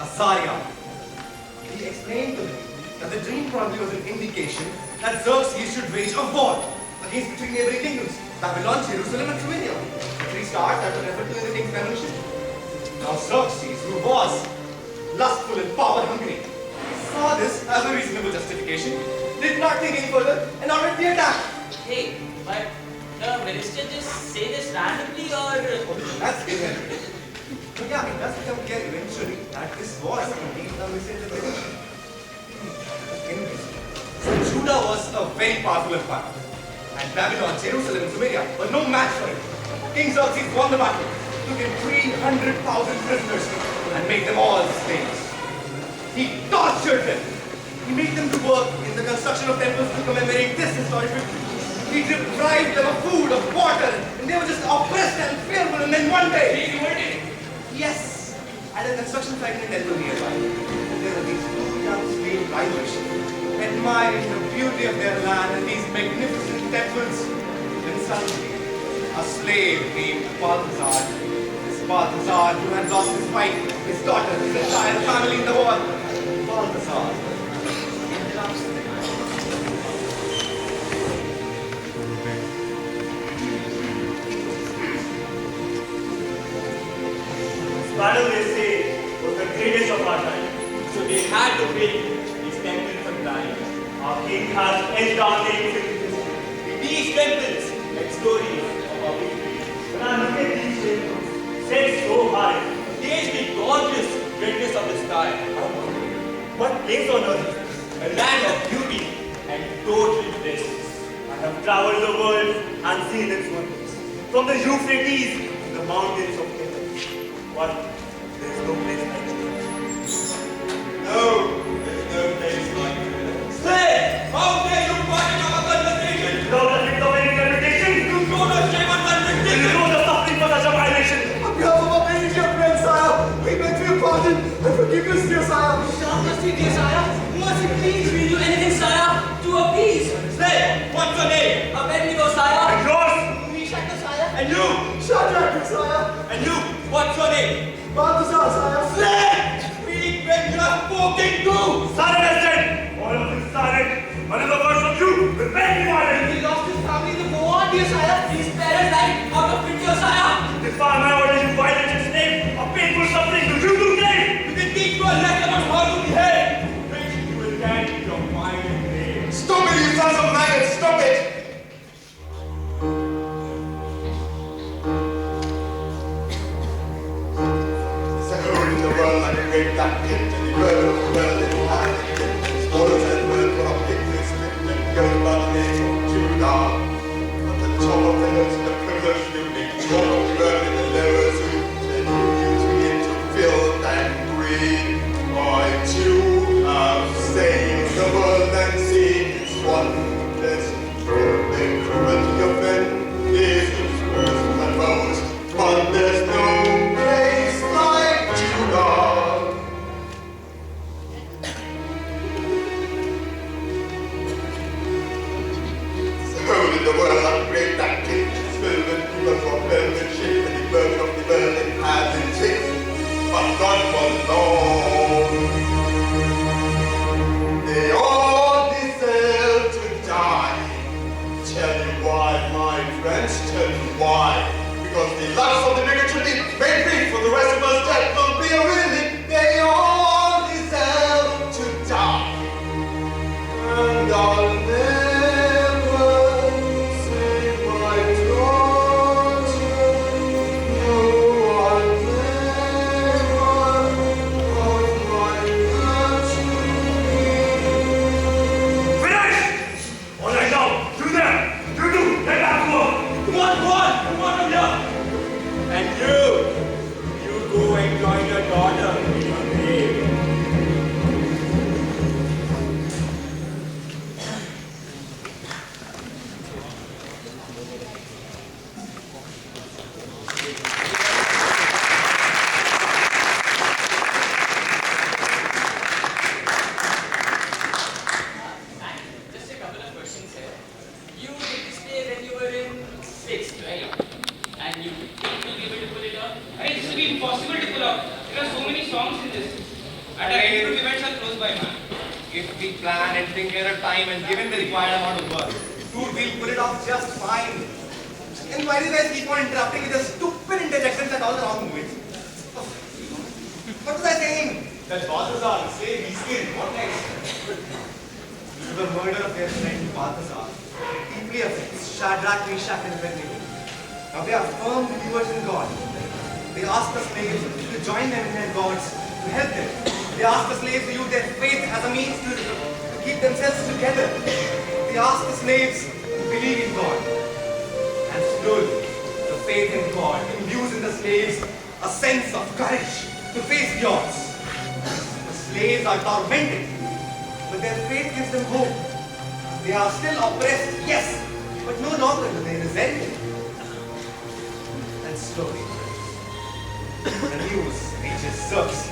Azaria. He explained to me that the dream probably was an indication that Xerxes should wage a war against the three neighboring kingdoms, Babylon, Jerusalem, and Samaria. The three stars that were referred to in the king's premonition. Now Xerxes, who was lustful and power-hungry, saw this as a reasonable justification, did not think any further, and ordered the attack. Hey, but the minister just say this randomly or... That's given. But yeah, it does become clear eventually that this was indeed a misinterpretation. Anyways, so Judah was a very powerful empire, and Babylon, Jerusalem, and Samaria were no match for it. King Xerxes won the battle, took in 300,000 prisoners, and made them all slaves. He tortured them. He made them to work in the construction of temples to commemorate this historic victory. He deprived them of food, of water, and they were just oppressed and fearful, and then one day... He revolted. Yes, at a construction site in a temple nearby, there were these two young slave riders, admiring the beauty of their land and these magnificent temples. Then suddenly, a slave named Balthazar, this Balthazar who had lost his wife, his daughter, his entire family in the war, Balthazar ended up sleeping. Battle, they say, was the greatest of our time. So they had to build these temples of time. Our king has etched our names in history. These temples like stories of our victory. When I look at these temples, set so high, gaze the gorgeous greatness of the sky, I wonder, what place on earth is this? A land of beauty and total bliss. I have traveled the world and seen its wonders. From the Euphrates to the mountains of Italy. But there is no place like it. No, there's no place like it. Say, How dare you fight our conversation? you know the gift of any reputation? You show the shame and You conviction. know the suffering for such a violation? On behalf of our many dear friends, sire, we beg for your pardon and forgiveness, dear sire. Have mercy, dear sire. Mercy, please. We'll do anything, sire, to appease. Say, what's your name? Abednego, sire. And yours? Meshach, sire. And you? Shadrach, sire. And you? What's your name? Balthazar, sire. Say, speak when you are spoken to. Silent as dead! All of this silent. Another word from you will make me violent. He lost his family in the war, dear sire. His parents died out of pity, sire. Defy my order, you violent and slave. A painful suffering to you to claim. You can teach you a lesson on how to behave. Which you will carry to your final grave. Stop it, you sons of maggots! Stop it! Great black pit and the bird of the world in hand and swallows and bird for a picnic slip and go by the name of Judah. At the top of the hills, the privileged living, top of the bird in the lower zoo, and you begin to fill and breathe. I too have saved the world and seen its wonders. The cruelty of men is worse than most, but there's no place like Judah. The world of great that king is filled with people from velvet ship and the burden of the world in hands and six, but not for long. They all deserve to die. Tell you why, my friends, tell you why. Because the lust of the wicked should be made free, for the rest of us death will be a relief. They all deserve to die. And I'll never Impossible to pull out. There are so many songs in this. At a entry event shall close by man. If we plan and think at a time and given the required amount of work, dude, we'll pull it off just fine. And why do you guys keep on interrupting with the stupid interjections at all the wrong moments? What was I saying? That Balthazar, slave, he's killed. What next? Due to the murder of their friend Balthazar, deeply affects Shadrach, Meshach, and Abednego. Now they are firm believers in God. They ask the slaves to join them in their gods, to help them. They ask the slaves to use their faith as a means to keep themselves together. They ask the slaves to believe in God. And slowly, the faith in God imbues in the slaves a sense of courage to face the odds. The slaves are tormented, but their faith gives them hope. They are still oppressed, yes, but no longer do they resent it. And slowly, the news reaches Xerxes.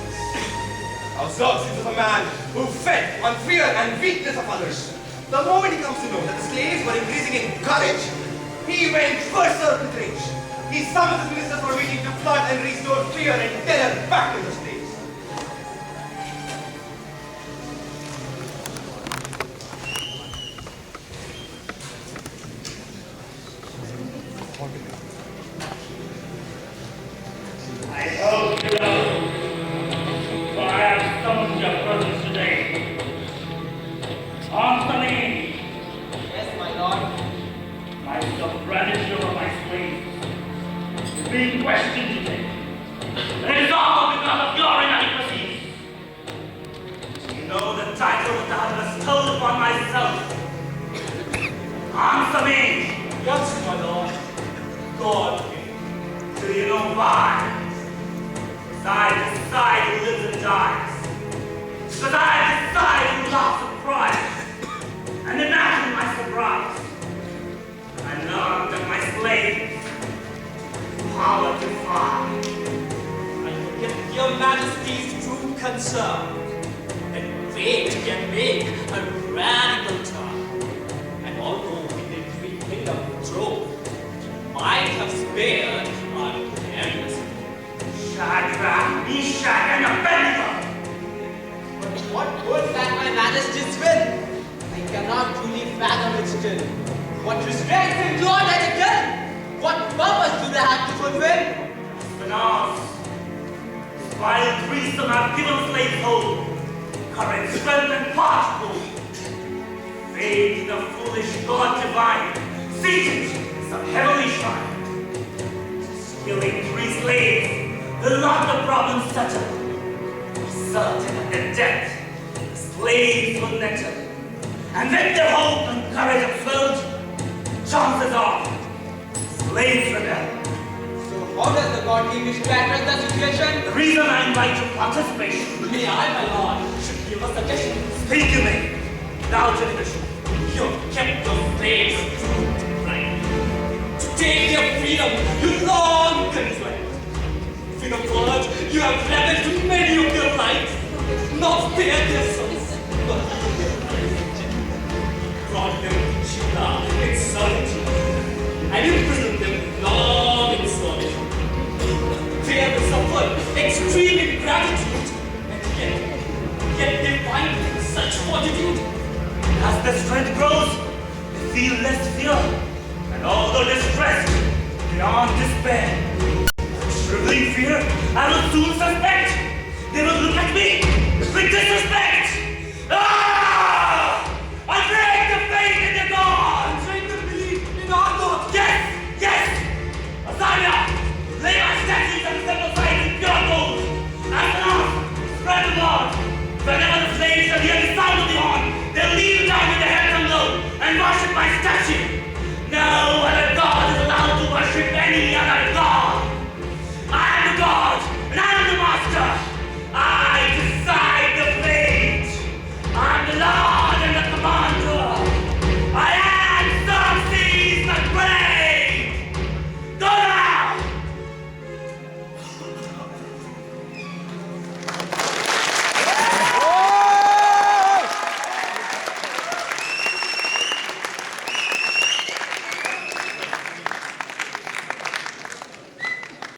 Now Xerxes is a man who fed on fear and weakness of others. The moment he comes to know that the slaves were increasing in courage, he went berserk with rage. He summoned his ministers for a meeting to plot and restore fear and terror back to the slaves. I hope you know, for I have summoned your presence today. Answer me, Yes, my lord. my sovereignty over my slaves is being questioned today. And it is all because of your inadequacies. You know the title that I have bestowed upon myself. Answer me. Yes, my lord. God. Do you know why? Because I decide who lives and dies. Because I decide who laughs and cries. And imagine my surprise. I learned that my slaves power to fly. I forget your majesty's true concern. And fate can make a radical turn. And although we did retake the throne, might have spared our parents. Shadrach, Meshach, and Abednego. But what good can my majesty's will? I cannot truly fathom it still. What restraints him to all that again? What purpose do they have to fulfill? Finance. While threesome have given slaves hold, courage, strength, and particle. Faith in the foolish God divine, seated in some heavenly shrine. Killing 3 slaves will not the problem settle. Certain of their death, the slaves will nettle. And with their hope and courage upfilled, chances are slaves rebel. So how does the god king wish to address the situation? The reason I invite your participation, May I, my lord, should give a suggestion. speak to me without inhibition. You've kept your slaves true, right? To take their freedom, you long control. In a word, you have ravaged many of their lives, not spared their souls, but brought them to Judah in solitude, and imprisoned them long in solitude. They have suffered extreme ingratitude, and yet they find such fortitude. As their strength grows, they feel less fear, and although distressed beyond despair, shriveling fear, I will soon suspect